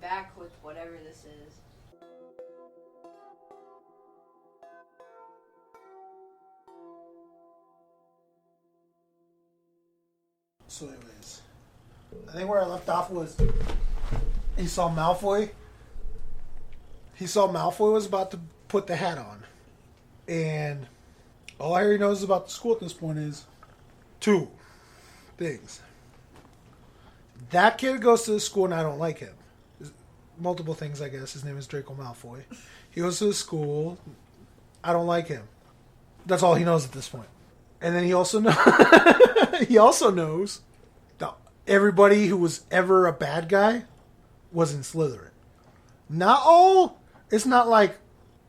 back with whatever this is. So anyways, I think where I left off was he saw Malfoy. He saw Malfoy was about to put the hat on. And all Harry knows about the school at this point is two things. That kid goes to the school and I don't like him. Multiple things, I guess. His name is Draco Malfoy. He goes to the school. I don't like him. That's all he knows at this point. And then he also knows that everybody who was ever a bad guy was in Slytherin. Not all. It's not like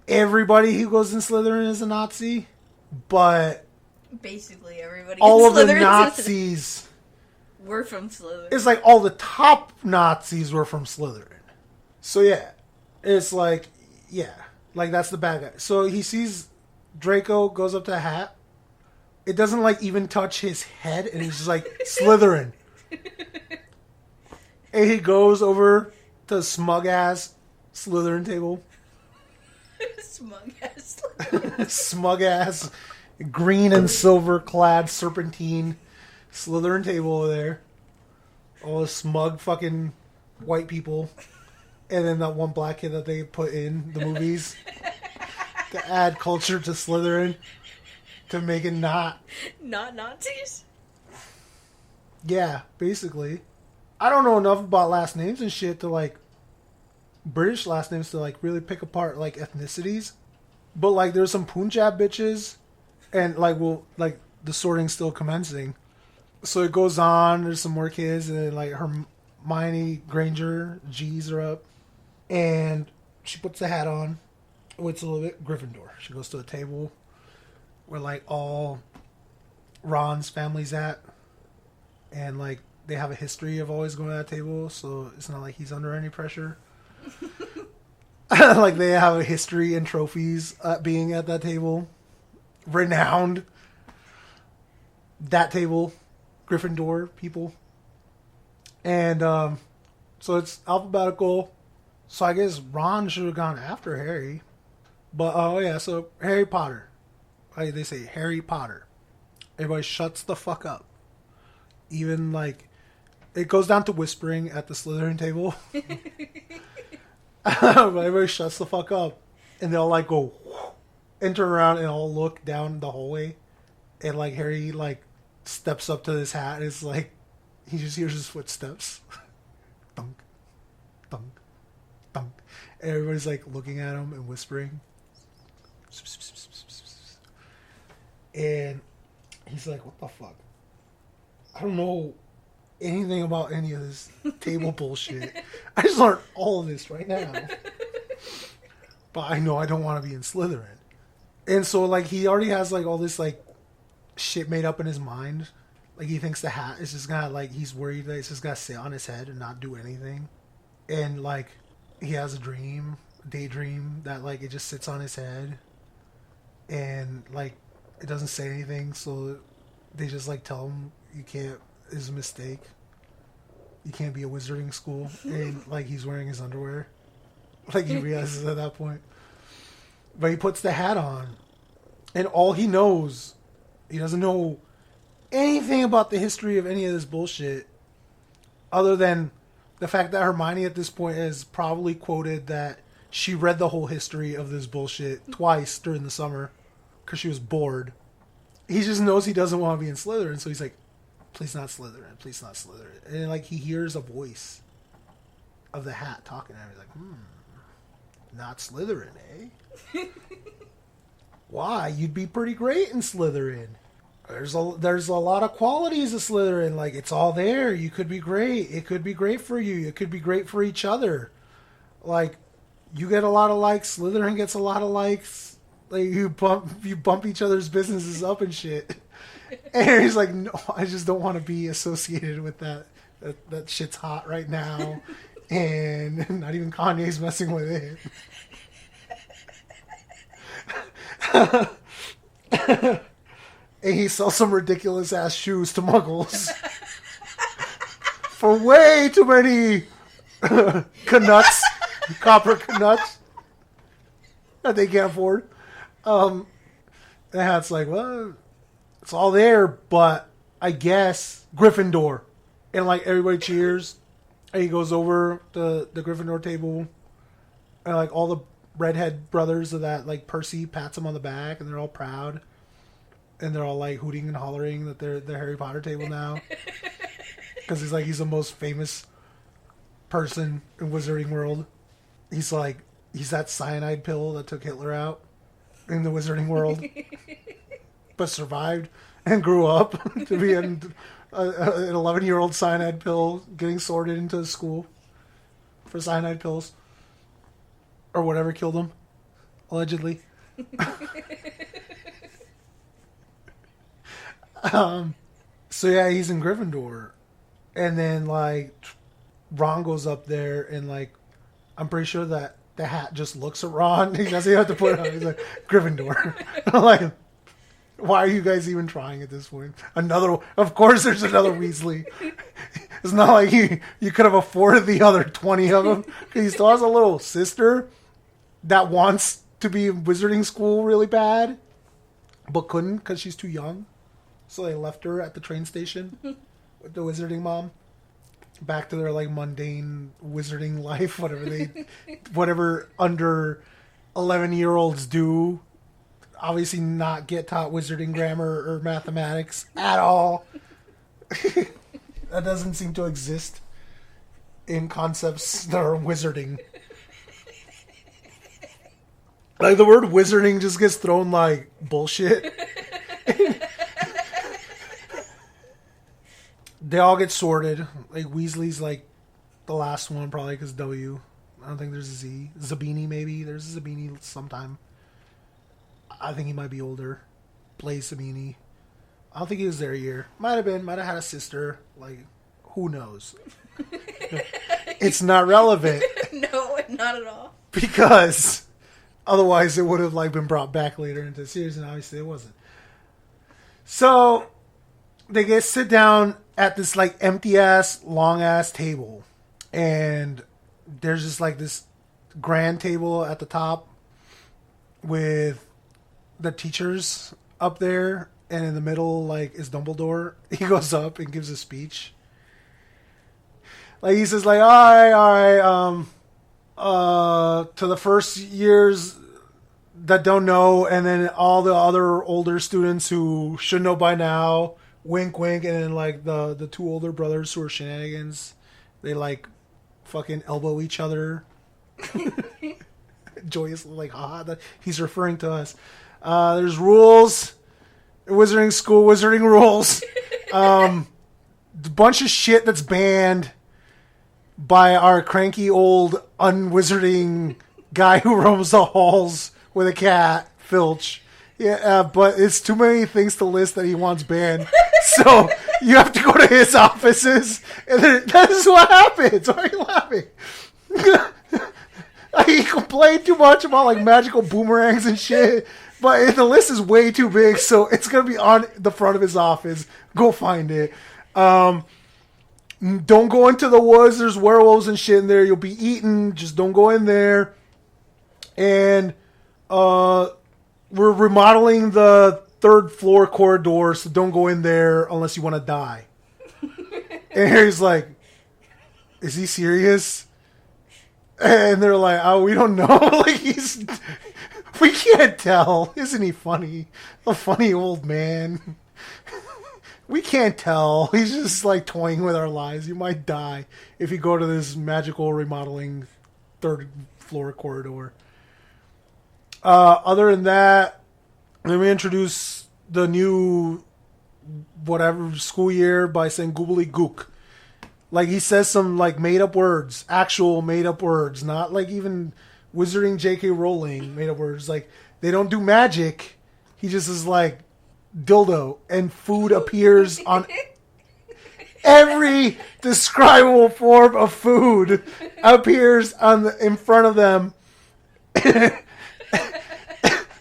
everybody who goes in Slytherin is a Nazi, but basically everybody. All of the Nazis were from Slytherin. It's like all the top Nazis were from Slytherin. So yeah, it's like like that's the bad guy. So he sees Draco, goes up to the hat. It doesn't like even touch his head, and he's just like Slytherin. And he goes over to the smug ass Slytherin table. Smug ass Slytherin. Smug ass green and silver clad serpentine Slytherin table over there. All the smug fucking white people. And then that one black kid that they put in the movies to add culture to Slytherin. To make it not Nazis? Yeah, basically. I don't know enough about last names and shit to like British last names to like really pick apart like ethnicities. But like there's some Punjab bitches and like the sorting's still commencing. So it goes on, there's some more kids and then like Hermione Granger, G's are up. And she puts the hat on, waits a little bit, Gryffindor. She goes to a table where like all Ron's family's at, and like they have a history of always going to that table, so it's not like he's under any pressure. Like they have a history and trophies at being at that table, renowned. That table, Gryffindor people, and so it's alphabetical. So I guess Ron should have gone after Harry, but so Harry Potter. Like they say, Harry Potter. Everybody shuts the fuck up. Even like, it goes down to whispering at the Slytherin table. But everybody shuts the fuck up, and they'll like go and turn around and all look down the hallway, and like Harry like steps up to his hat, and it's like he just hears his footsteps, thunk, thunk, thunk, and everybody's like looking at him and whispering. And he's like, what the fuck? I don't know anything about any of this table bullshit. I just learned all of this right now. But I know I don't want to be in Slytherin. And so, like, he already has, like, all this, like, shit made up in his mind. Like, he thinks the hat is just gonna, like, he's worried that it's just gonna sit on his head and not do anything. And, like, he has a daydream, that, like, it just sits on his head. And, like, it doesn't say anything, so they just like tell him you can't. It's a mistake. You can't be a wizarding school, and like he's wearing his underwear. Like he realizes at that point, but he puts the hat on, and all he knows, he doesn't know anything about the history of any of this bullshit, other than the fact that Hermione at this point has probably quoted that she read the whole history of this bullshit twice during the summer. Because she was bored. He just knows he doesn't want to be in Slytherin, so he's like, please not Slytherin, please not Slytherin. And like he hears a voice of the hat talking to him. He's like, not Slytherin, eh? Why? You'd be pretty great in Slytherin. There's a lot of qualities of Slytherin. Like, it's all there. You could be great. It could be great for you. It could be great for each other. Like, you get a lot of likes. Slytherin gets a lot of likes. Like, you bump each other's businesses up and shit. And he's like, no, I just don't want to be associated with that. That shit's hot right now. And not even Kanye's messing with it. And he sells some ridiculous ass shoes to muggles. For way too many Canucks, copper Canucks that they can't afford. And Hat's like, well, it's all there, but I guess Gryffindor. And like everybody cheers. And he goes over the Gryffindor table. And like all the redhead brothers of that, like Percy pats him on the back, and they're all proud. And they're all like hooting and hollering that they're the Harry Potter table now. Because he's the most famous person in Wizarding World. He's that cyanide pill that took Hitler out in the Wizarding World. But survived and grew up to be an 11-year-old cyanide pill getting sorted into school for cyanide pills. Or whatever killed him, allegedly. So yeah, he's in Gryffindor. And then like Ron goes up there and like I'm pretty sure that the hat just looks at Ron. He doesn't have to put it on. He's like, Gryffindor. I'm like, why are you guys even trying at this point? Of course there's another Weasley. It's not like you could have afforded the other 20 of them. He still has a little sister that wants to be in wizarding school really bad, but couldn't because she's too young. So they left her at the train station with the wizarding mom. Back to their like mundane wizarding life, whatever under 11-year-olds do. Obviously not get taught wizarding grammar or mathematics at all. That doesn't seem to exist in concepts that are wizarding. Like the word wizarding just gets thrown like bullshit. They all get sorted. Like Weasley's like the last one probably because W. I don't think there's a Z. Zabini maybe. There's a Zabini sometime. I think he might be older. Blaise Zabini. I don't think he was there a year. Might have been. Might have had a sister. Like, who knows? It's not relevant. No, not at all. Because otherwise it would have like been brought back later into the series, and obviously it wasn't. So they sit down at this like empty ass, long ass table, and there's just like this grand table at the top with the teachers up there, and in the middle like is Dumbledore. He goes up and gives a speech. Like he says like, all right, to the first years that don't know, and then all the other older students who should know by now, wink wink, and then like the two older brothers who are shenanigans, they like fucking elbow each other. Joyously like, he's referring to us. There's rules. Wizarding school, wizarding rules. A bunch of shit that's banned by our cranky old unwizarding guy who roams the halls with a cat, Filch. Yeah, but it's too many things to list that he wants banned. So you have to go to his offices, and then that is what happens. Why are you laughing? He complained too much about like magical boomerangs and shit, but the list is way too big, so it's gonna be on the front of his office. Go find it. Don't go into the woods. There's werewolves and shit in there. You'll be eaten. Just don't go in there. And we're remodeling the 3rd floor corridor, so don't go in there unless you want to die. And Harry's like, is he serious? And they're like, oh, we don't know. Like we can't tell. Isn't he funny? A funny old man. We can't tell. He's just like toying with our lives. You might die if you go to this magical remodeling 3rd floor corridor. Other than that, let me introduce the new whatever school year by saying goobly gook. Like he says some like made up words, actual made up words, not like even wizarding J.K. Rowling made up words. Like they don't do magic. He just is like dildo, and food appears on every describable form of food appears in front of them.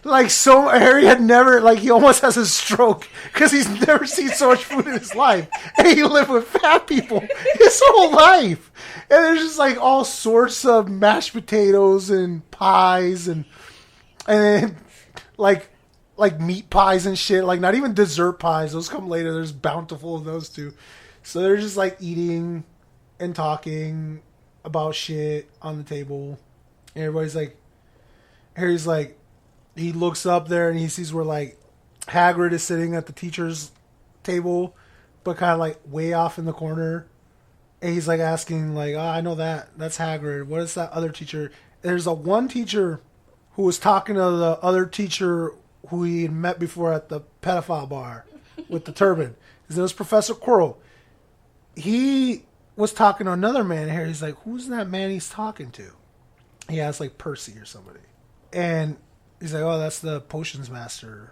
Like, so Harry had never, like, he almost has a stroke because he's never seen so much food in his life. And he lived with fat people his whole life. And there's just, like, all sorts of mashed potatoes and pies and like meat pies and shit. Like, not even dessert pies. Those come later. There's bountiful of those, too. So they're just, like, eating and talking about shit on the table. And everybody's like, Harry's like, he looks up there and he sees where, like, Hagrid is sitting at the teacher's table, but kind of, like, way off in the corner. And he's, like, asking, like, oh, I know that. That's Hagrid. What is that other teacher? There's a one teacher who was talking to the other teacher who he had met before at the pedophile bar with the turban. His name was Professor Quirrell. He was talking to another man here. He's like, who's that man he's talking to? He asked, like, Percy or somebody. And he's like, oh, that's the potions master,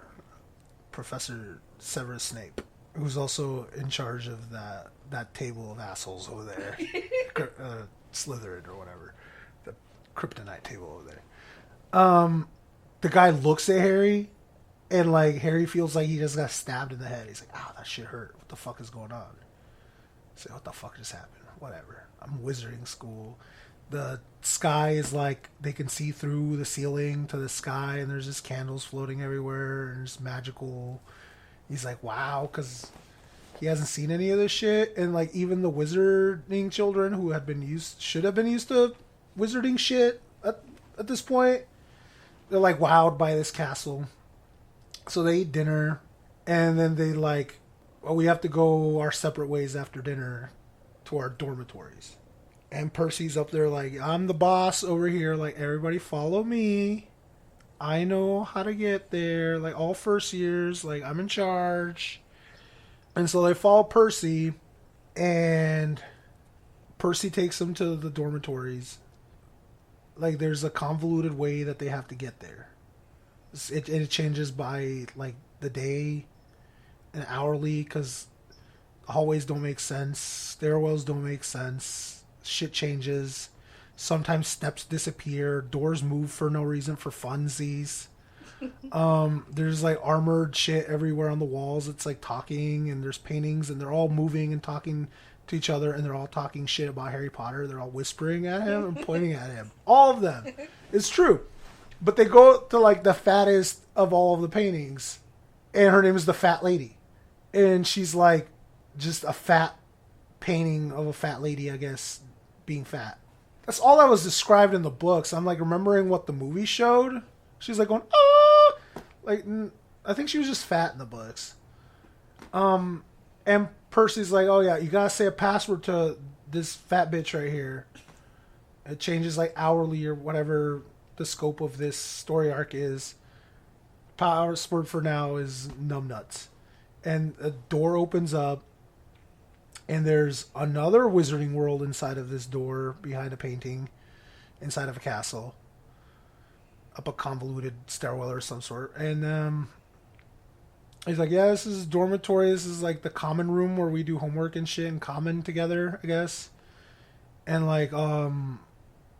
Professor Severus Snape, who's also in charge of that table of assholes over there. Slytherin or whatever. The kryptonite table over there. The guy looks at Harry, and, like, Harry feels like he just got stabbed in the head. He's like, ow, that shit hurt. What the fuck is going on? He's like, what the fuck just happened? Whatever. I'm wizarding school. The sky is like, they can see through the ceiling to the sky, and there's just candles floating everywhere, and it's magical. He's like, wow, because he hasn't seen any of this shit. And, like, even the wizarding children who should have been used to wizarding shit at this point, they're, like, wowed by this castle. So they eat dinner, and then they, like, well, we have to go our separate ways after dinner to our dormitories. And Percy's up there like, I'm the boss over here. Like, everybody follow me. I know how to get there. Like, all first years. Like, I'm in charge. And so they follow Percy. And Percy takes them to the dormitories. Like, there's a convoluted way that they have to get there. It changes by, like, the day and hourly. Because hallways don't make sense. Stairwells don't make sense. Shit changes. Sometimes steps disappear. Doors move for no reason, for funsies. There's, like, armored shit everywhere on the walls. It's, like, talking, and there's paintings, and they're all moving and talking to each other, and they're all talking shit about Harry Potter. They're all whispering at him and pointing at him. All of them. It's true. But they go to, like, the fattest of all of the paintings, and her name is the Fat Lady. And she's, like, just a fat painting of a fat lady, I guess, being fat. That's all that was described in the books. I'm, like, remembering what the movie showed. She's, like, going, ah! Like, I think she was just fat in the books. And Percy's like, oh, yeah, you gotta say a password to this fat bitch right here. It changes, like, hourly or whatever the scope of this story arc is. Password for now is numbnuts. And a door opens up. And there's another wizarding world inside of this door, behind a painting, inside of a castle, up a convoluted stairwell or some sort. And he's like, yeah, this is dormitory. This is, like, the common room where we do homework and shit in common together, I guess. And, like,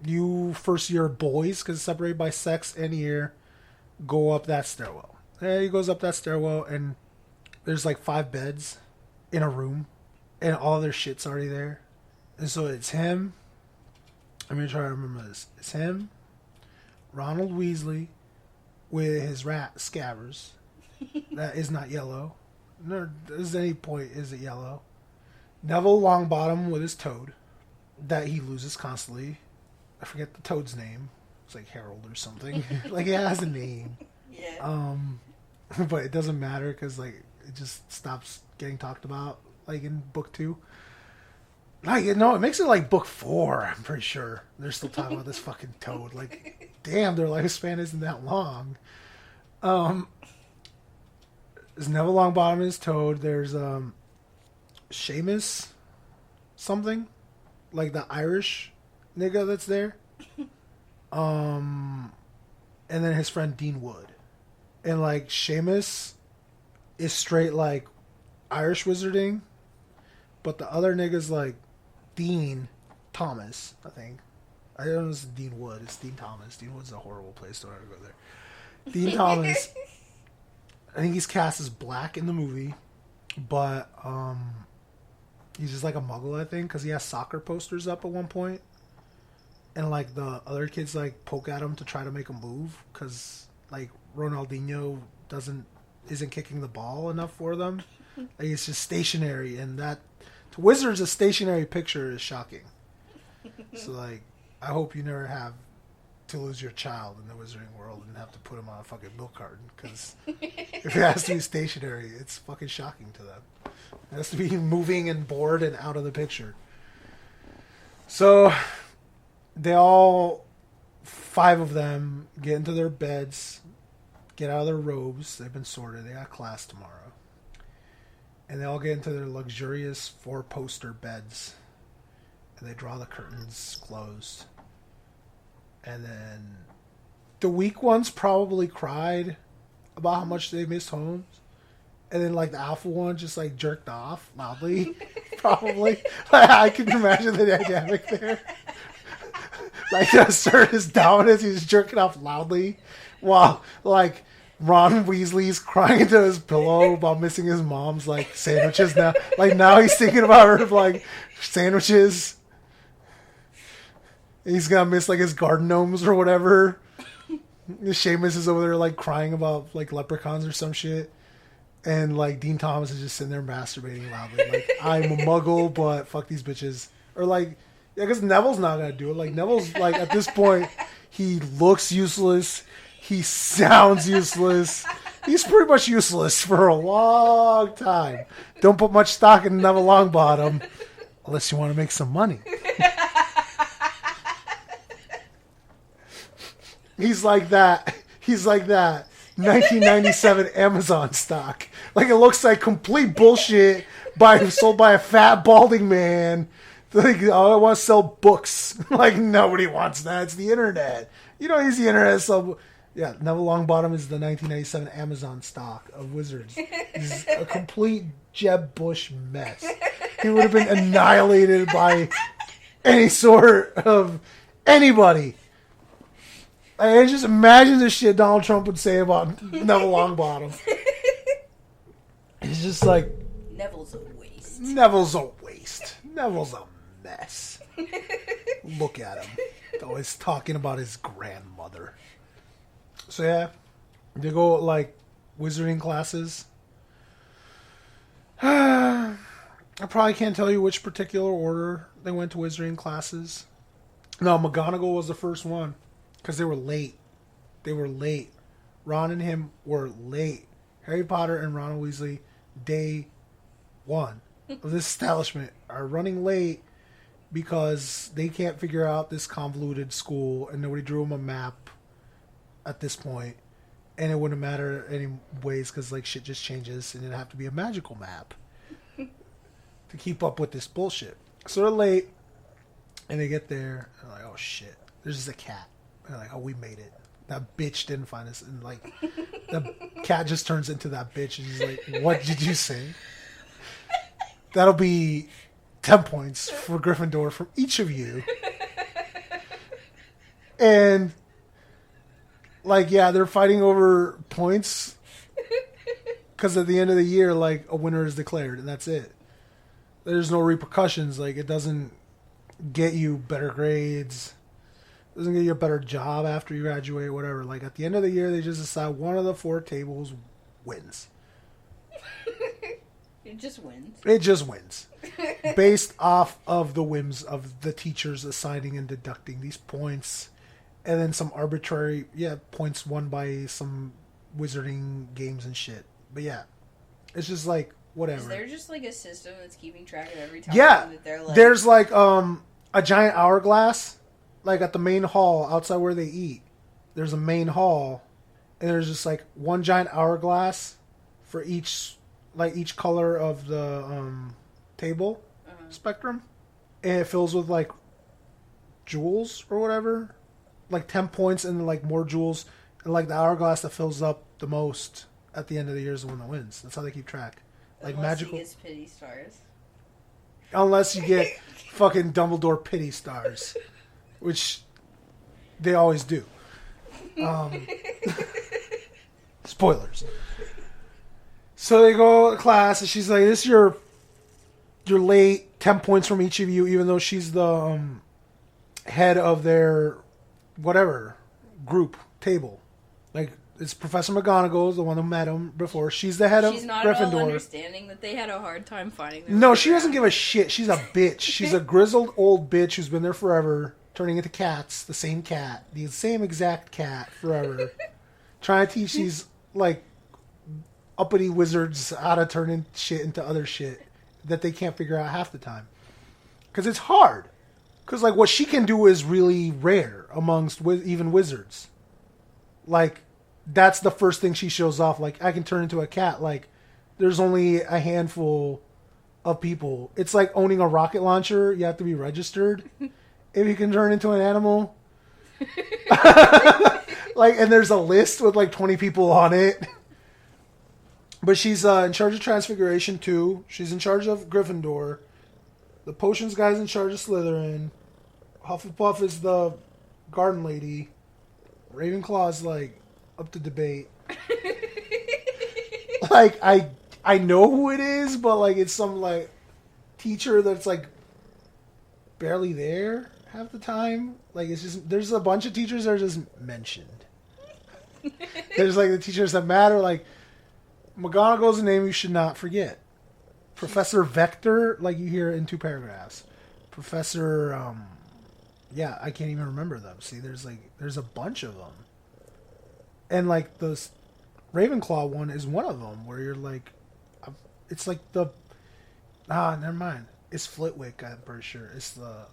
you first year boys, because it's separated by sex and year, go up that stairwell. And he goes up that stairwell, and there's, like, 5 beds in a room. And all their shit's already there. And so it's him. I'm going to try to remember this. It's him, Ronald Weasley, with his rat Scabbers. That is not yellow. Nor at any point is it yellow. Neville Longbottom with his toad. That he loses constantly. I forget the toad's name. It's like Harold or something. Like, it has a name. Yeah. But it doesn't matter because, like, it just stops getting talked about. Like, in book 2. Like, no, it makes it like book 4, I'm pretty sure. They're still talking about this fucking toad. Like, damn, their lifespan isn't that long. There's Neville Longbottom and his toad. There's Seamus something. Like the Irish nigga that's there. And then his friend Dean Wood. And, like, Seamus is straight, like, Irish wizarding. But the other nigga's, like, Dean Thomas, I think. I don't know if it's Dean Wood. It's Dean Thomas. Dean Wood's a horrible place. Don't ever go there. Dean Thomas, I think he's cast as black in the movie, but he's just like a muggle, I think, because he has soccer posters up at one point, and like the other kids like poke at him to try to make him move because like Ronaldinho isn't kicking the ball enough for them. Like, it's just stationary, and that to wizards a stationary picture is shocking. So like, I hope you never have to lose your child in the wizarding world and have to put him on a fucking milk carton, because if it has to be stationary, it's fucking shocking to them. It has to be moving and bored and out of the picture. So they all, 5 of them, get into their beds, get out of their robes. They've been sorted. They got class tomorrow. And they all get into their luxurious 4-poster beds. And they draw the curtains closed. And then the weak ones probably cried about how much they missed home. And then like the alpha one just like jerked off loudly. Probably. Like, I can imagine the dynamic there. Like to assert his dominance, he's jerking off loudly. While like Ron Weasley's crying into his pillow about missing his mom's like sandwiches now. Like now he's thinking about her like sandwiches. He's gonna miss like his garden gnomes or whatever. Seamus is over there like crying about like leprechauns or some shit. And like Dean Thomas is just sitting there masturbating loudly. Like, I'm a muggle, but fuck these bitches. Or like, yeah, because Neville's not gonna do it. Like Neville's like at this point, he looks useless. He sounds useless. He's pretty much useless for a long time. Don't put much stock in Neville Longbottom unless you want to make some money. He's like that. He's like that 1997 Amazon stock. Like, it looks like complete bullshit sold by a fat balding man. Like, oh, I want to sell books. Like, nobody wants that. It's the internet. You don't use the internet. So, yeah, Neville Longbottom is the 1997 Amazon stock of Wizards. He's a complete Jeb Bush mess. He would have been annihilated by any sort of anybody. I just imagine the shit Donald Trump would say about Neville Longbottom. He's just like... Neville's a waste. Neville's a waste. Neville's a mess. Look at him. Always talking about his grandmother. So yeah, they go like wizarding classes. I probably can't tell you which particular order they went to wizarding classes. No, McGonagall was the first one. Because they were late. They were late. Ron and him were late. Harry Potter and Ron Weasley, day 1 of this establishment, are running late because they can't figure out this convoluted school and nobody drew them a map at this point. And it wouldn't matter anyways because like shit just changes and it'd have to be a magical map to keep up with this bullshit. So they're late and they get there and they're like, oh shit, there's just a cat. And they're like, oh, we made it. That bitch didn't find us. And like, the cat just turns into that bitch. And she's like, what did you say? That'll be 10 points for Gryffindor from each of you. And like, yeah, they're fighting over points. Because at the end of the year, like, a winner is declared. And that's it. There's no repercussions. Like, it doesn't get you better grades. Doesn't get you a better job after you graduate, whatever. Like, at the end of the year, they just decide one of the 4 tables wins. It just wins. It just wins. Based off of the whims of the teachers assigning and deducting these points. And then some arbitrary, points won by some wizarding games and shit. But yeah, it's just like, whatever. Is there just like a system that's keeping track of every time that they're like... There's like a giant hourglass. Like at the main hall outside where they eat, there's a main hall, and there's just like one giant hourglass for each color of the table spectrum, and it fills with like jewels or whatever, like 10 points and like more jewels, and like the hourglass that fills up the most at the end of the year is the one that wins. That's how they keep track. Like unless magical. He gets pity stars. Unless you get fucking Dumbledore pity stars. Which they always do. Spoilers. So they go to class, and she's like, "This is you're late. 10 points from each of you, even though she's the head of their whatever group table. Like it's Professor McGonagall, the one who met him before. She's the head of Gryffindor. She's not at all understanding that they had a hard time finding them. No, she doesn't give a shit. She's a bitch. She's a grizzled old bitch who's been there forever, turning into cats. The same cat, the same exact cat forever, trying to teach these like uppity wizards how to turn in shit into other shit that they can't figure out half the time. Because it's hard. Because like what she can do is really rare amongst even wizards. Like that's the first thing she shows off. Like I can turn into a cat. Like there's only a handful of people. It's like owning a rocket launcher. You have to be registered if you can turn into an animal. Like, and there's a list with like 20 people on it. But she's in charge of Transfiguration too. She's in charge of Gryffindor. The potions guy's in charge of Slytherin. Hufflepuff is the garden lady. Ravenclaw's like up to debate. Like I know who it is, but like it's some like teacher that's like barely there half the time. Like it's just there's a bunch of teachers that are just mentioned. There's like the teachers that matter. Like McGonagall's a name you should not forget. Professor Vector, like you hear in 2 paragraphs. Professor, yeah, I can't even remember them. See, there's a bunch of them. And like the Ravenclaw one is one of them where you're like, it's like never mind. It's Flitwick, I'm pretty sure. It's the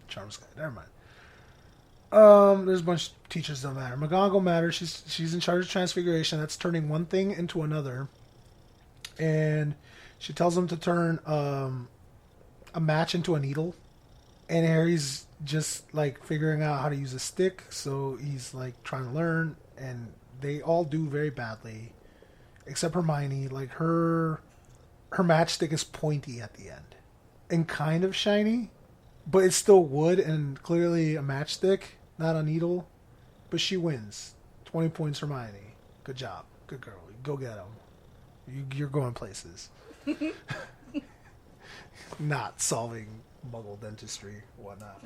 Charms guy. Never mind. There's a bunch of teachers that matter. McGonagall matters. She's in charge of Transfiguration. That's turning one thing into another. And she tells him to turn a match into a needle. And Harry's just like figuring out how to use a stick. So he's like trying to learn. And they all do very badly. Except Hermione. Like her matchstick is pointy at the end. And kind of shiny. But it's still wood and clearly a matchstick. Not a needle. But she wins. 20 points Hermione. Good job. Good girl. Go get them. You're going places. Not solving muggle dentistry, whatnot.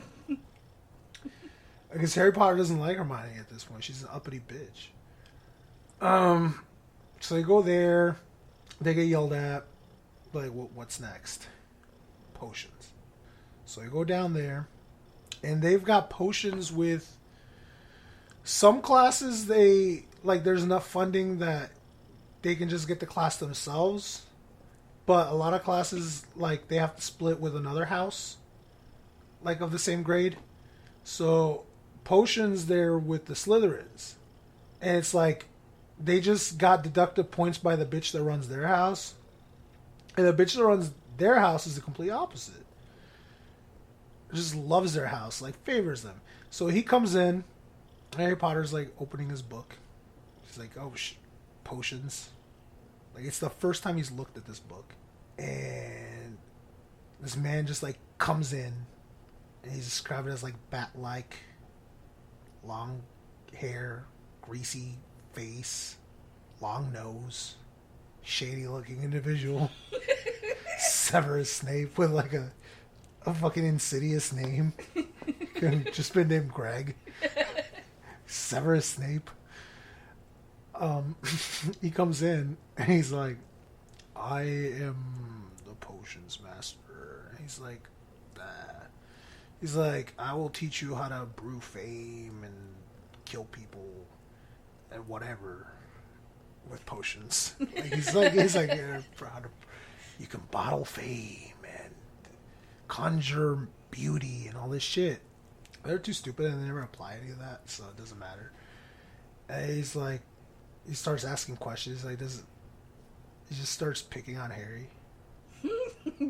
Because Harry Potter doesn't like Hermione at this point. She's an uppity bitch. So they go there. They get yelled at. Like, what's next? Potions. So they go down there. And they've got potions with some classes. There's enough funding that they can just get the class themselves. But a lot of classes, like, they have to split with another house, like, of the same grade. So, potions, they're with the Slytherins. And it's like, they just got deductive points by the bitch that runs their house. And the bitch that runs their house is the complete opposite. Just loves their house, like, favors them. So he comes in, Harry Potter's, like, opening his book. He's like, oh, potions. Like, it's the first time he's looked at this book. And this man just, like, comes in. And he's described as, like, bat-like. Long hair. Greasy face. Long nose. Shady-looking individual. Severus Snape with, like, a fucking insidious name. Could have just been named Greg. Severus Snape. He comes in and he's like, I am the potions master. And he's like, he's like, I will teach you how to brew fame and kill people and whatever with potions. Like, he's like, yeah, you can bottle fame and conjure beauty and all this shit. They're too stupid and they never apply any of that, so it doesn't matter. And he's like, he starts asking questions. Like, he just starts picking on Harry.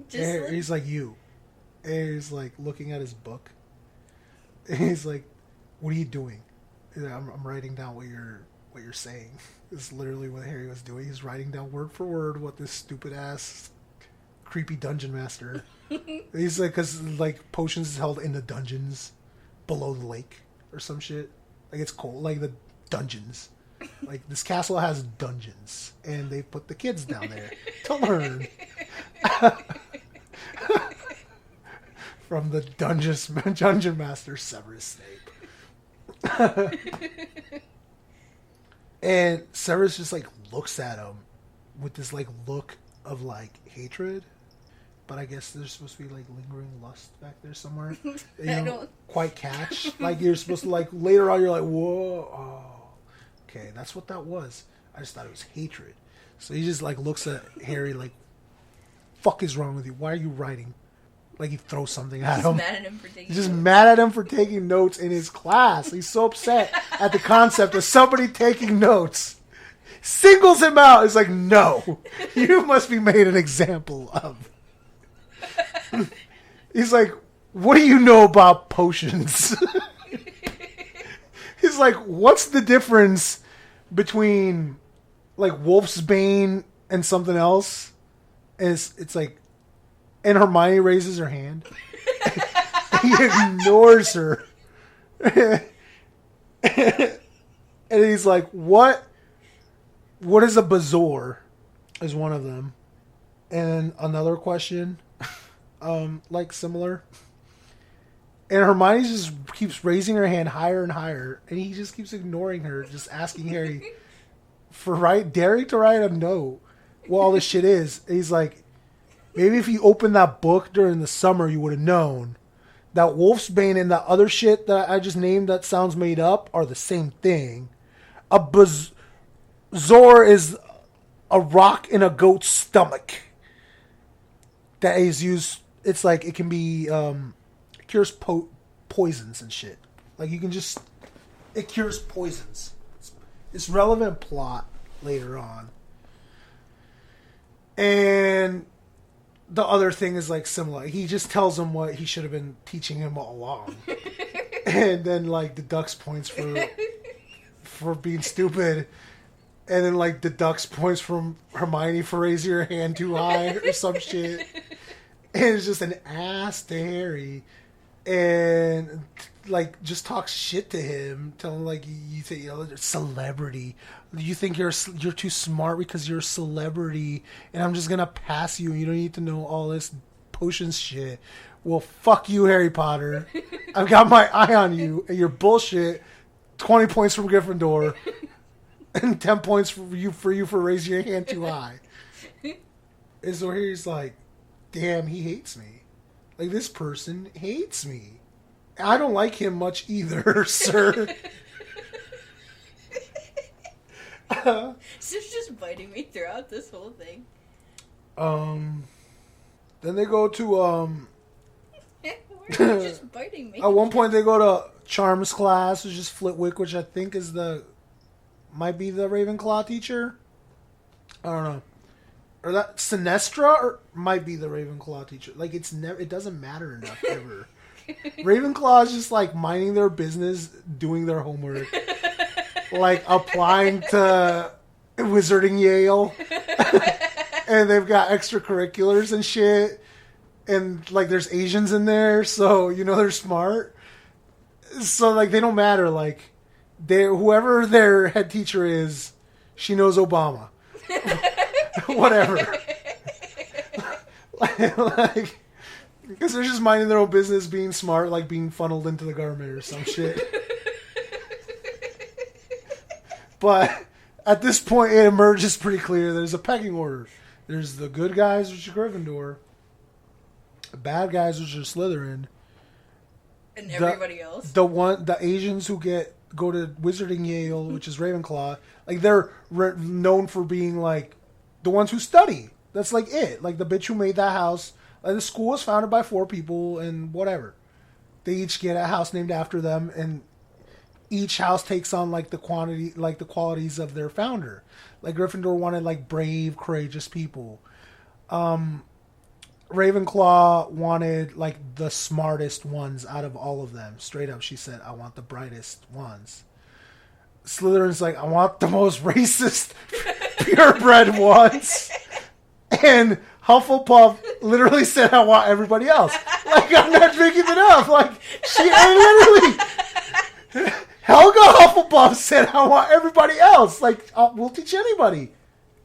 He's like, you. And he's like looking at his book. And he's like, what are you doing? He's like, I'm writing down what you're saying. It's literally what Harry was doing. He's writing down word for word what this stupid ass creepy dungeon master. He's like, because like potions is held in the dungeons below the lake or some shit. Like, it's cold, like the dungeons. Like, this castle has dungeons, and they put the kids down there to learn. From the dungeon master, Severus Snape. And Severus just, like, looks at him with this, like, look of, like, hatred. But I guess there's supposed to be, like, lingering lust back there somewhere. You don't quite catch. Like, you're supposed to, like, later on, you're like, whoa, oh. Okay, that's what that was. I just thought it was hatred. So he just, like, looks at Harry like, fuck is wrong with you? Why are you writing? Like, he throws something at him. He's just mad at him for taking notes in his class. He's so upset at the concept of somebody taking notes. Singles him out. He's like, no, you must be made an example of. He's like, what do you know about potions? He's like, what's the difference between, like, Wolf's Bane and something else? And it's like, and Hermione raises her hand. He ignores her. And he's like, what is a bazaar? Is one of them. And another question, like, similar. And Hermione just keeps raising her hand higher and higher. And he just keeps ignoring her, just asking Harry daring to write a note. What all this shit is. And he's like, maybe if you opened that book during the summer, you would have known that Wolfsbane and that other shit that I just named that sounds made up are the same thing. A bazaar is a rock in a goat's stomach that is used. It's like, it can be, cures poisons and shit. Like, you can just, it cures poisons. It's relevant plot later on. And the other thing is, like, similar. He just tells him what he should have been teaching him all along. And then, like, deducts points for being stupid. And then, like, deducts points from Hermione for raising her hand too high or some shit. And it's just an ass to Harry. And, like, just talks shit to him. Tell him, like, you think, you know, celebrity. You think you're too smart because you're a celebrity, and I'm just gonna pass you, and you don't need to know all this potions shit. Well, fuck you, Harry Potter. I've got my eye on you, and your bullshit. 20 points from Gryffindor, and 10 points for you for raising your hand too high. And so Harry's like, damn, he hates me. Like, this person hates me. I don't like him much either, sir. She's just biting me throughout this whole thing. Then they go to, Why are you just biting me? At one point they go to Charms class, which is Flitwick, which I think is might be the Ravenclaw teacher. I don't know. Or that Sinestra, or might be the Ravenclaw teacher. Like, it doesn't matter enough ever. Ravenclaw is just, like, minding their business, doing their homework, like, applying to Wizarding Yale, and they've got extracurriculars and shit, and, like, there's Asians in there, so, you know, they're smart. So, like, they don't matter. Like, whoever their head teacher is, she knows Obama. Whatever. Like, because they're just minding their own business, being smart, like being funneled into the government or some shit. But at this point, it emerges pretty clear there's a pecking order. There's the good guys, which are Gryffindor. The bad guys, which are Slytherin. And everybody else. The Asians who go to Wizarding Yale, which is Ravenclaw, like, they're known for being, like, the ones who study. That's, like, it. Like, the bitch who made that house. Like, the school was founded by 4 people and whatever. They each get a house named after them, and each house takes on, like, the qualities of their founder. Like, Gryffindor wanted, like, brave, courageous people. Ravenclaw wanted, like, the smartest ones out of all of them. Straight up, she said, I want the brightest ones. Slytherin's like, I want the most racist, purebred ones. And Hufflepuff literally said, I want everybody else. Like, I'm not making it up. Like, she literally... Helga Hufflepuff said, I want everybody else. Like, we'll teach anybody.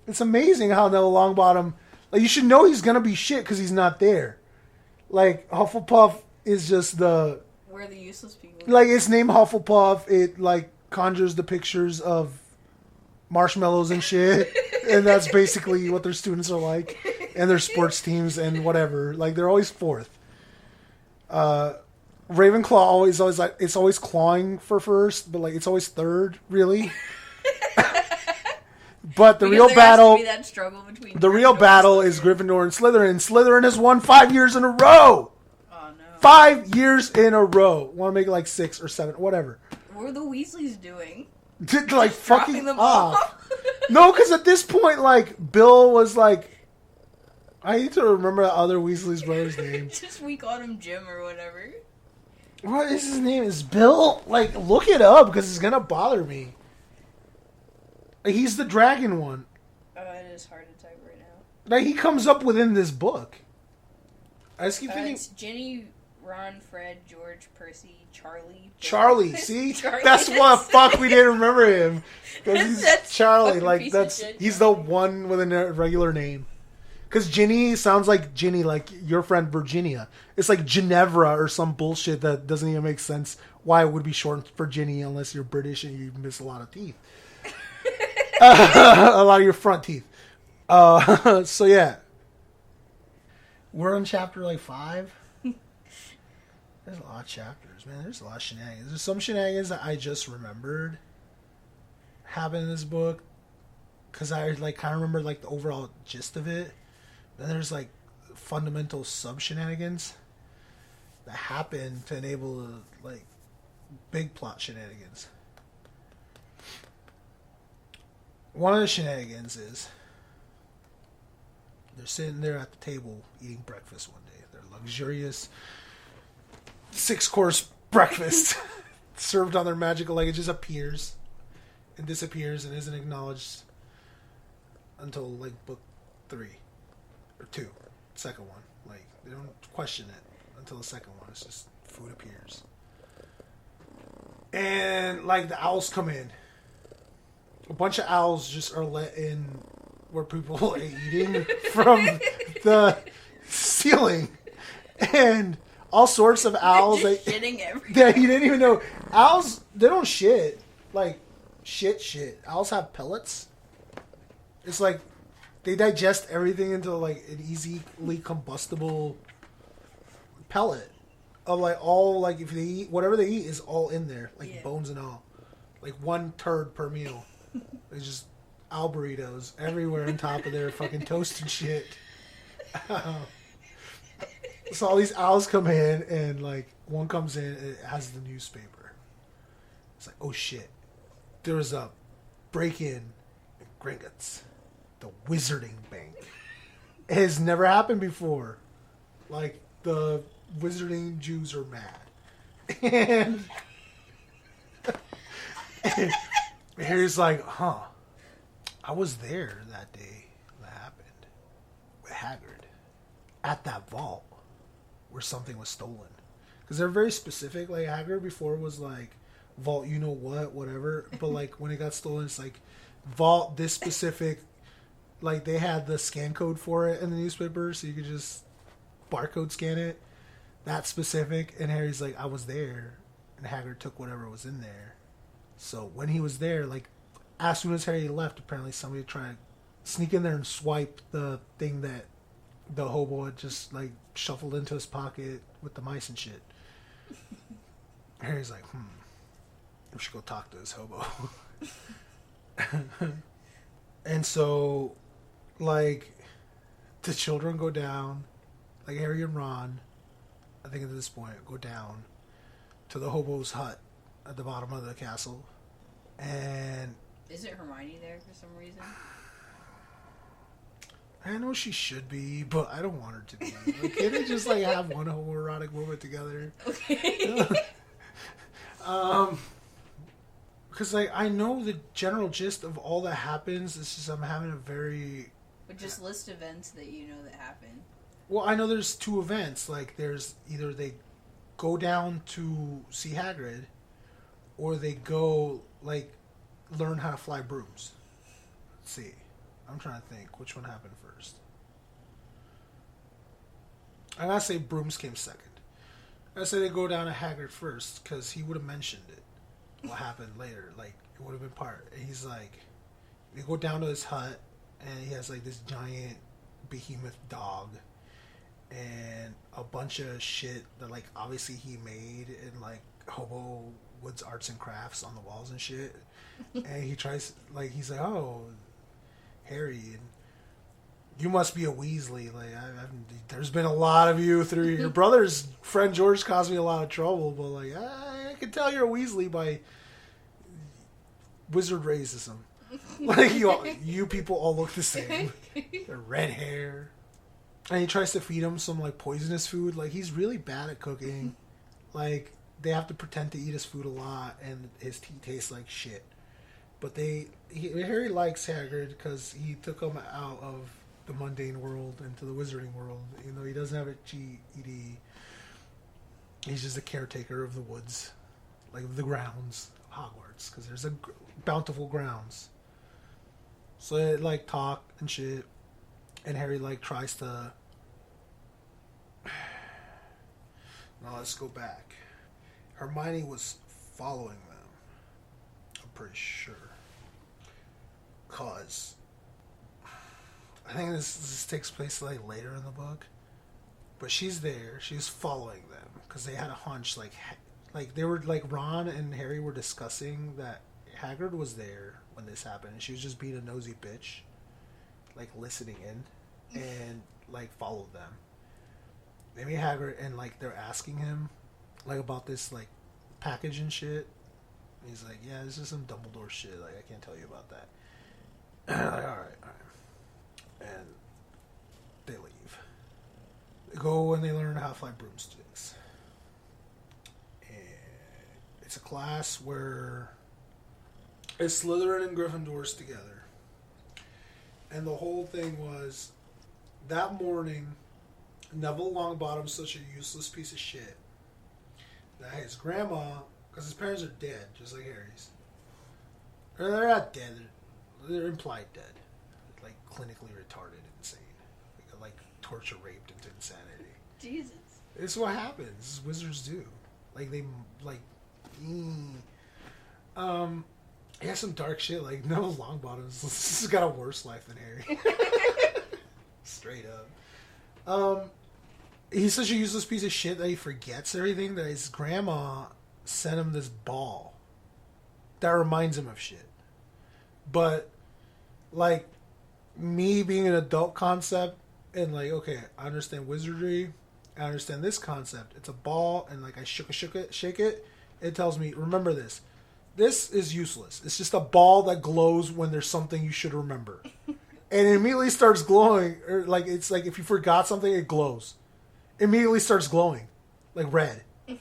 It's amazing how Neville Longbottom... Like, you should know he's going to be shit because he's not there. Like, Hufflepuff is just the... We're the useless people. Like, it's named Hufflepuff. It, like, conjures the pictures of marshmallows and shit. And that's basically what their students are like. And their sports teams and whatever. Like, they're always fourth. Ravenclaw always like... It's always clawing for first, but, like, it's always third, really. But the real battle... The real battle is Gryffindor and Slytherin. Slytherin has won 5 years in a row! Oh, no. 5 years in a row. Want to make it like 6 or 7, whatever. What are the Weasleys doing? Like fucking them off. No, because at this point, like, Bill was like... I need to remember the other Weasley's brother's name. Just we called him Jim or whatever. What is his name? Is Bill? Like, look it up because it's going to bother me. He's the dragon one. Oh, it is hard to type right now. Like, he comes up within this book. I just keep thinking... It's Ginny, Ron, Fred, George, Percy, Charlie. Charlie, see? That's what fuck we didn't remember him. Because he's Charlie. Like, he's the one with a regular name. Because Ginny sounds like Ginny, like your friend Virginia. It's like Ginevra or some bullshit that doesn't even make sense why it would be short for Ginny unless you're British and you miss a lot of teeth. A lot of your front teeth. So yeah. We're on chapter like 5. There's a lot of chapters, man. There's a lot of shenanigans. There's some shenanigans that I just remembered happened in this book. Because I like kind of remember like the overall gist of it. Then there's like fundamental sub-shenanigans that happen to enable like big plot shenanigans. One of the shenanigans is they're sitting there at the table eating breakfast one day. Their luxurious 6-course breakfast served on their magical, like it just appears and disappears and isn't acknowledged until like book 3 or 2, second one. Like they don't question it until the second one. It's just food appears, and like the owls come in. A bunch of owls just are let in where people are eating from the ceiling. And all sorts of owls. Shitting everywhere. Yeah, you didn't even know. Owls, they don't shit. Like, shit. Owls have pellets. It's like, they digest everything into like an easily combustible pellet. Of like all, like if they eat, whatever they eat is all in there. Like bones and all. Like 1 turd per meal. There's just owl burritos everywhere on top of their fucking toast and shit. So all these owls come in and like one comes in and it has the newspaper. It's like, oh shit. There was a break-in in Gringotts, the Wizarding Bank. It has never happened before. Like the Wizarding Jews are mad. And Harry's like, I was there that day that happened with Hagrid at that vault where something was stolen. Because they're very specific. Like Hagrid before was like vault, you know what, whatever. But like when it got stolen, it's like vault this specific. Like they had the scan code for it in the newspaper, so you could just barcode scan it. That specific. And Harry's like, I was there, and Hagrid took whatever was in there. So when he was there, like, as soon as Harry left, apparently somebody tried to sneak in there and swipe the thing that the hobo had just, like, shuffled into his pocket with the mice and shit. Harry's like, we should go talk to this hobo. And so, like, the children go down, like Harry and Ron, I think at this point, go down to the hobo's hut at the bottom of the castle. And is it Hermione there for some reason? I know she should be, but I don't want her to be. Like, can't they just like have one homoerotic moment together? Okay. Because like I know the general gist of all that happens. It's just I'm having a very. But just list events that you know that happen. Well, I know there's 2 events. Like there's either they go down to see Hagrid, or they go like learn how to fly brooms. Let's see. I'm trying to think which one happened first. I gotta say brooms came second. I say they go down to Haggard first because he would have mentioned it. What happened later? Like it would have been part. And he's like, they go down to his hut, and he has like this giant behemoth dog, and a bunch of shit that like obviously he made in like Hobo Woods Arts and Crafts on the walls and shit. And he tries like he's like, oh, Harry, and you must be a Weasley. Like there's been a lot of you through your brother's friend George caused me a lot of trouble, but like I can tell you're a Weasley by wizard racism. Like you people all look the same. They're red hair. And he tries to feed him some like poisonous food. Like he's really bad at cooking. Like they have to pretend to eat his food a lot, and his tea tastes like shit. But Harry likes Hagrid because he took him out of the mundane world into the wizarding world. You know, he doesn't have a GED. He's just a caretaker of the woods, like the grounds of Hogwarts, because there's a bountiful grounds. So they like talk and shit, and Harry like tries to. Now let's go back. Hermione was following them. I'm pretty sure. Cause I think this takes place like later in the book, but she's there. She's following them because they had a hunch. Like they were like Ron and Harry were discussing that Hagrid was there when this happened, and she was just being a nosy bitch, like listening in, and like followed them. Maybe Hagrid, and like they're asking him like about this like package and shit. And he's like, yeah, this is some Dumbledore shit. Like I can't tell you about that. Like, all right. And they leave. They go and they learn how to fly broomsticks. And it's a class where it's Slytherin and Gryffindor's together. And the whole thing was, that morning, Neville Longbottom's such a useless piece of shit that his grandma, because his parents are dead, just like Harry's. Or they're not dead, they're implied dead. Like clinically retarded and insane. Like torture raped into insanity. Jesus. It's what happens. Wizards do. Like they like he has some dark shit, like Neville Longbottom's this has got a worse life than Harry. Straight up. He's such a useless piece of shit that he forgets everything, that his grandma sent him this ball that reminds him of shit. But like me being an adult concept and like, okay, I understand wizardry, I understand this concept. It's a ball, and like I shake it. It tells me, remember this. This is useless. It's just a ball that glows when there's something you should remember. And it immediately starts glowing, or like it's like if you forgot something, it glows. It immediately starts glowing, like red. And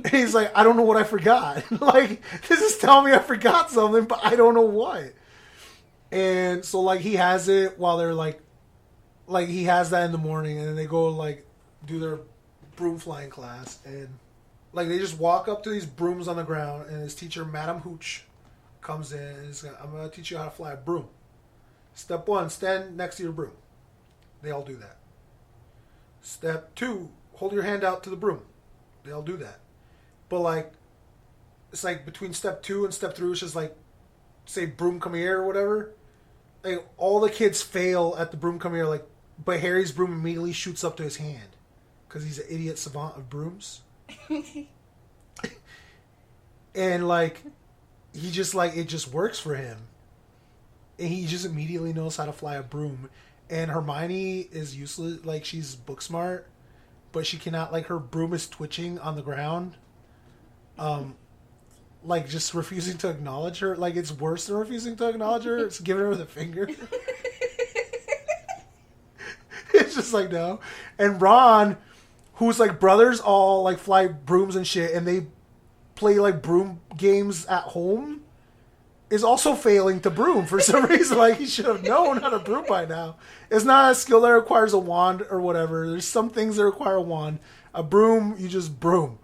he's like, I don't know what I forgot. Like this is telling me I forgot something, but I don't know what. And so like he has it while they're like he has that in the morning, and then they go like do their broom flying class, and like they just walk up to these brooms on the ground, and his teacher, Madam Hooch, comes in and is like, I'm going to teach you how to fly a broom. Step 1, stand next to your broom. They all do that. Step 2, hold your hand out to the broom. They all do that. But like, it's like between step 2 and step 3, it's just like, say broom come here or whatever. Like all the kids fail at the broom come here, like, but Harry's broom immediately shoots up to his hand because he's an idiot savant of brooms. And like, he just like, it just works for him. And he just immediately knows how to fly a broom. And Hermione is useless. Like, she's book smart, but she cannot, like, her broom is twitching on the ground. Like, just refusing to acknowledge her. Like, it's worse than refusing to acknowledge her. It's giving her the finger. It's just like, no. And Ron, who's, like, brothers all, like, fly brooms and shit, and they play, like, broom games at home, is also failing to broom for some reason. Like, he should have known how to broom by now. It's not a skill that requires a wand or whatever. There's some things that require a wand. A broom, you just broom.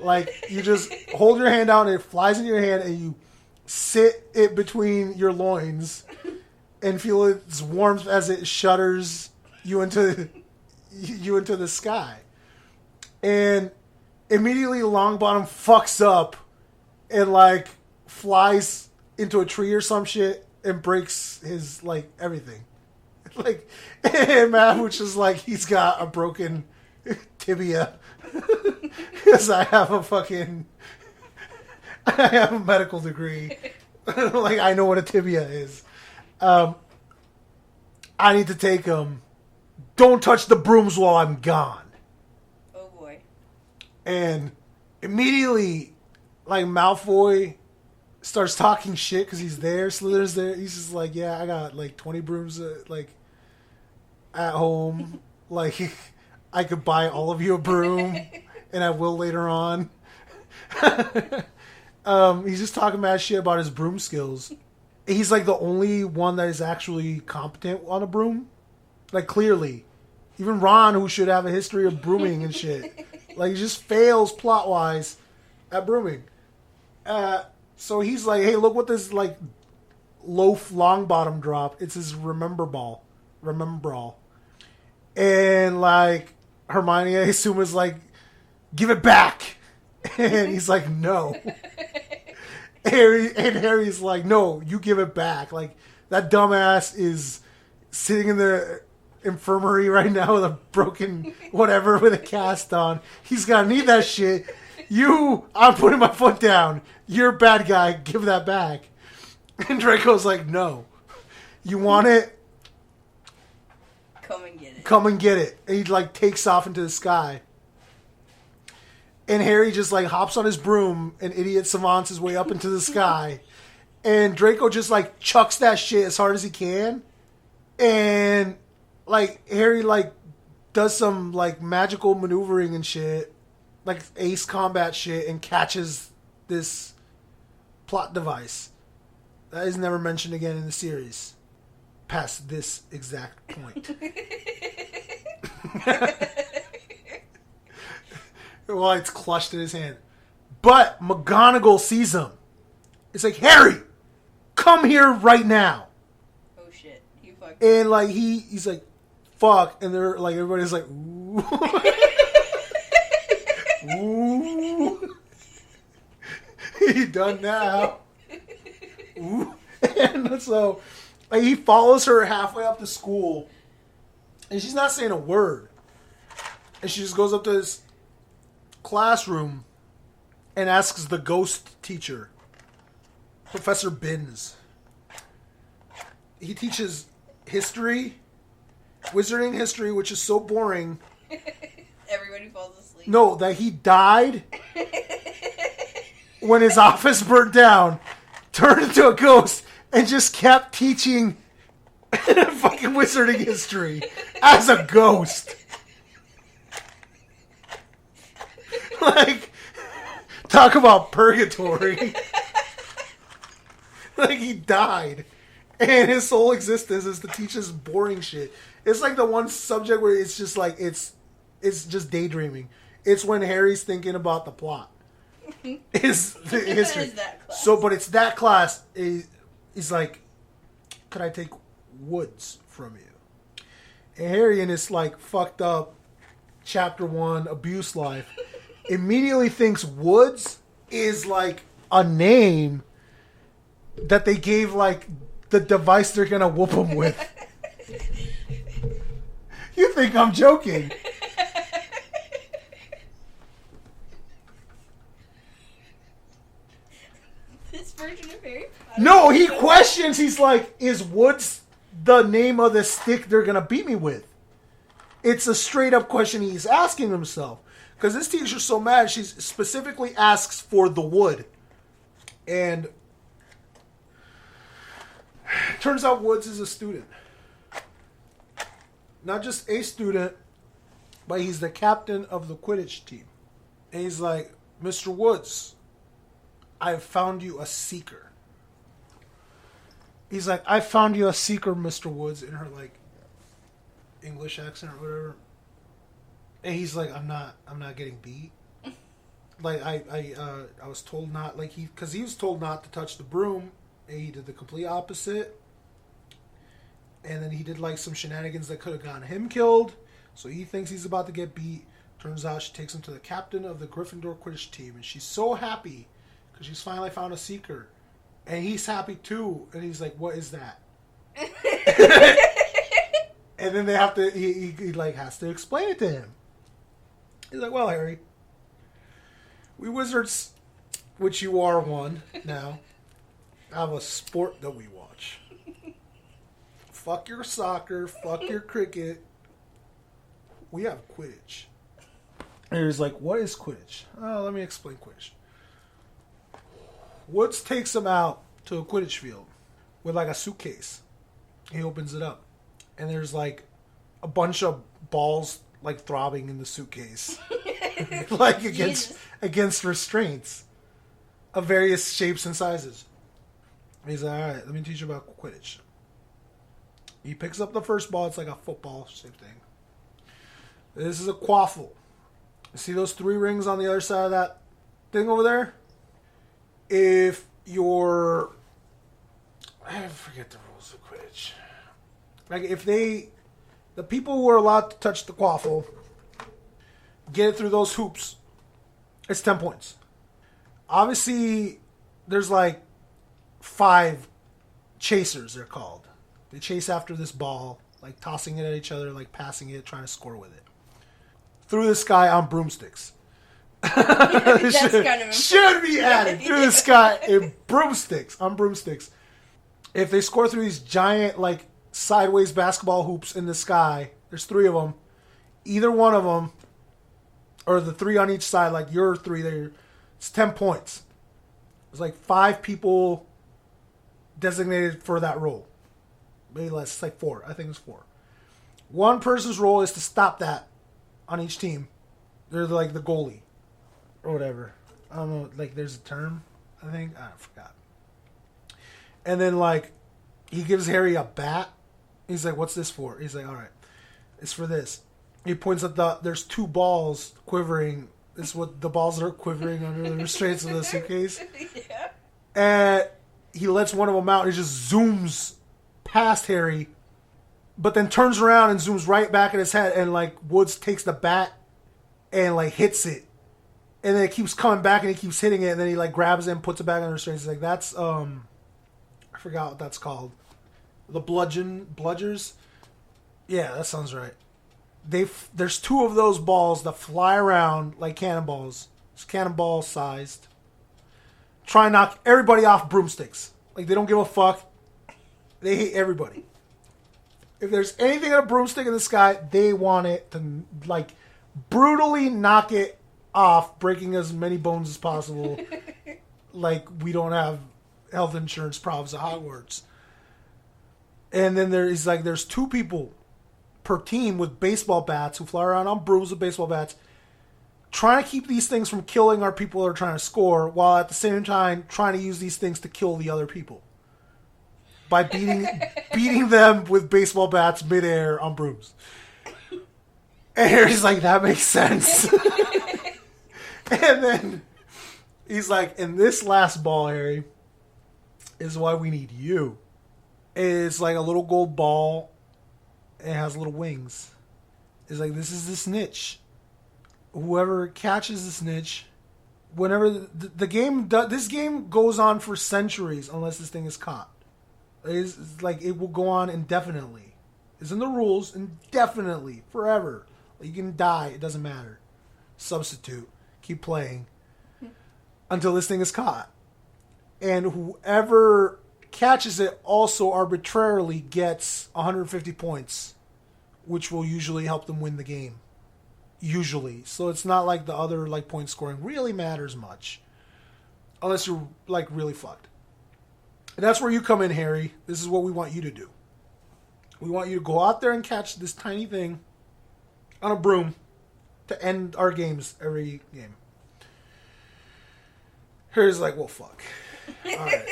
Like, you just hold your hand out and it flies in your hand and you sit it between your loins and feel its warmth as it shudders you into the sky. And immediately Longbottom fucks up and, like, flies into a tree or some shit and breaks his, like, everything. Like, and Mahmoud's just like, he's got a broken tibia. Because I have a medical degree. Like, I know what a tibia is. I need to take him. Don't touch the brooms while I'm gone. Oh boy. And immediately, like, Malfoy starts talking shit because he's there. Slytherin's there. He's just like, yeah, I got like 20 brooms like at home. Like, I could buy all of you a broom, and I will later on. He's just talking mad shit about his broom skills. He's like the only one that is actually competent on a broom. Like, clearly. Even Ron, who should have a history of brooming and shit. Like, he just fails plot-wise at brooming. So he's like, hey, look what this, like, loaf Longbottom drop. It's his Remember Ball. And, like, Hermione, I assume, is like, give it back. And he's like, no. Harry's like, no, you give it back. Like, that dumbass is sitting in the infirmary right now with a broken whatever with a cast on. He's gonna need that shit. I'm putting my foot down. You're a bad guy. Give that back. And Draco's like, no. You want it? Come and get it. And he, like, takes off into the sky. And Harry just, like, hops on his broom and idiot savants his way up into the sky. And Draco just, like, chucks that shit as hard as he can. And, like, Harry, like, does some, like, magical maneuvering and shit. Like, ace combat shit. And catches this plot device. That is never mentioned again in the series. Past this exact point. Well, it's clutched in his hand. But McGonagall sees him. It's like, Harry, come here right now. Oh shit, you fucked. And like he's like, fuck, and they're like, everybody's like, ooh, ooh, he done now. Ooh. And so, like, he follows her halfway up to school, and she's not saying a word, and she just goes up to this classroom and asks the ghost teacher, Professor Binns. He teaches history, wizarding history, which is so boring. Everybody falls asleep. No, that he died when his office burnt down, turned into a ghost, and just kept teaching fucking wizarding history as a ghost. Like, talk about purgatory. Like, he died. And his sole existence is to teach this boring shit. It's like the one subject where it's just like, it's just daydreaming. It's when Harry's thinking about the plot. Is the history. So, but it's that class. He's like, could I take Woods from you? And Harry, in his, like, fucked up chapter 1 abuse life, immediately thinks Woods is, like, a name that they gave, like, the device they're gonna whoop him with. You think I'm joking? This version of Harry Potter. No, he questions. He's like, is Woods the name of the stick they're gonna beat me with? It's a straight up question he's asking himself. Because this teacher's so mad, she specifically asks for the wood. And turns out Woods is a student. Not just a student, but he's the captain of the Quidditch team. And he's like, Mr. Woods, I have found you a seeker. He's like, I found you a seeker, Mr. Woods, in her, like, English accent or whatever. And he's like, I'm not getting beat. like I was told not, like because he was told not to touch the broom, and he did the complete opposite. And then he did like some shenanigans that could have gotten him killed. So he thinks he's about to get beat. Turns out she takes him to the captain of the Gryffindor Quidditch team, and she's so happy because she's finally found a seeker, and he's happy too. And he's like, "What is that?" And then they have to. He like has to explain it to him. He's like, "Well, Harry, we wizards, which you are one now, have a sport that we watch. Fuck your soccer, fuck your cricket. We have Quidditch." And he's like, "What is Quidditch?" "Oh, let me explain Quidditch." Woods takes him out to a Quidditch field with like a suitcase. He opens it up, and there's like a bunch of balls like throbbing in the suitcase, like against restraints of various shapes and sizes. And he's like, "All right, let me teach you about Quidditch." He picks up the first ball. It's like a football shaped thing. This is a quaffle. You see those 3 rings on the other side of that thing over there? If you're... I forget the rules of Quidditch. Like, if the people who are allowed to touch the quaffle get it through those hoops, it's 10 points. Obviously, there's like 5 chasers, they're called. They chase after this ball, like tossing it at each other, like passing it, trying to score with it. Through the sky on broomsticks. Should be added. Through the sky in broomsticks. On broomsticks. If they score through these giant, like, sideways basketball hoops in the sky, there's 3 of them. Either one of them, or the 3 on each side, like your 3 there, it's 10 points. There's like 5 people designated for that role. Maybe less. It's like 4. I think it's 4. One person's role is to stop that on each team. They're like the goalie or whatever. I don't know. Like there's a term, I think. I forgot. And then like he gives Harry a bat. He's like, "What's this for?" He's like, "All right, it's for this." He points at there's 2 balls quivering. This is what the balls are quivering under the restraints of the suitcase. Yeah. And he lets one of them out and he just zooms past Harry, but then turns around and zooms right back at his head, and like Woods takes the bat and like hits it, and then it keeps coming back and he keeps hitting it, and then he like grabs it and puts it back on the restraints. He's like, "That's I forgot what that's called. The bludgers." Yeah, that sounds right. There's 2 of those balls that fly around like cannonballs. It's cannonball sized. Try and knock everybody off broomsticks. Like they don't give a fuck. They hate everybody. If there's anything in a broomstick in the sky, they want it to like brutally knock it off, breaking as many bones as possible. Like we don't have health insurance problems at Hogwarts. And then there's 2 people per team with baseball bats who fly around on brooms with baseball bats, trying to keep these things from killing our people that are trying to score, while at the same time trying to use these things to kill the other people by beating them with baseball bats midair on brooms. And Harry's like, "That makes sense." And then he's like, "And this last ball, Harry, is why we need you." It's like a little gold ball. It has little wings. It's like, this is the snitch. Whoever catches the snitch, whenever the game, this game goes on for centuries unless this thing is caught. It's like it will go on indefinitely. It's in the rules, indefinitely, forever. You can die, it doesn't matter. Substitute, keep playing until this thing is caught. And whoever catches it also arbitrarily gets 150 points, which will usually help them win the game. Usually. So it's not like the other like point scoring really matters much. Unless you're like really fucked. And that's where you come in, Harry. This is what we want you to do. We want you to go out there and catch this tiny thing on a broom to end our games every game. Harry's like, "Well, fuck." All right.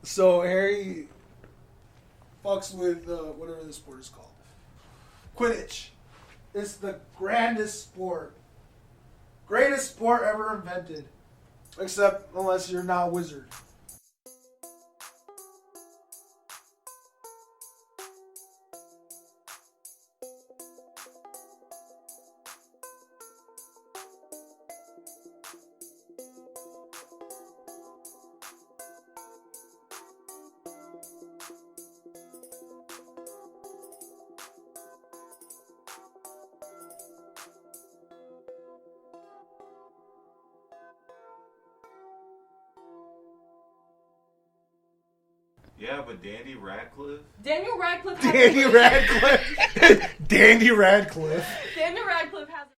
So Harry fucks with whatever the sport is called. Quidditch. It's the grandest sport Greatest sport ever invented. Except unless you're not a wizard. Yeah, but Danny Radcliffe. Daniel Radcliffe. Danny Radcliffe. Danny Radcliffe. Daniel Radcliffe has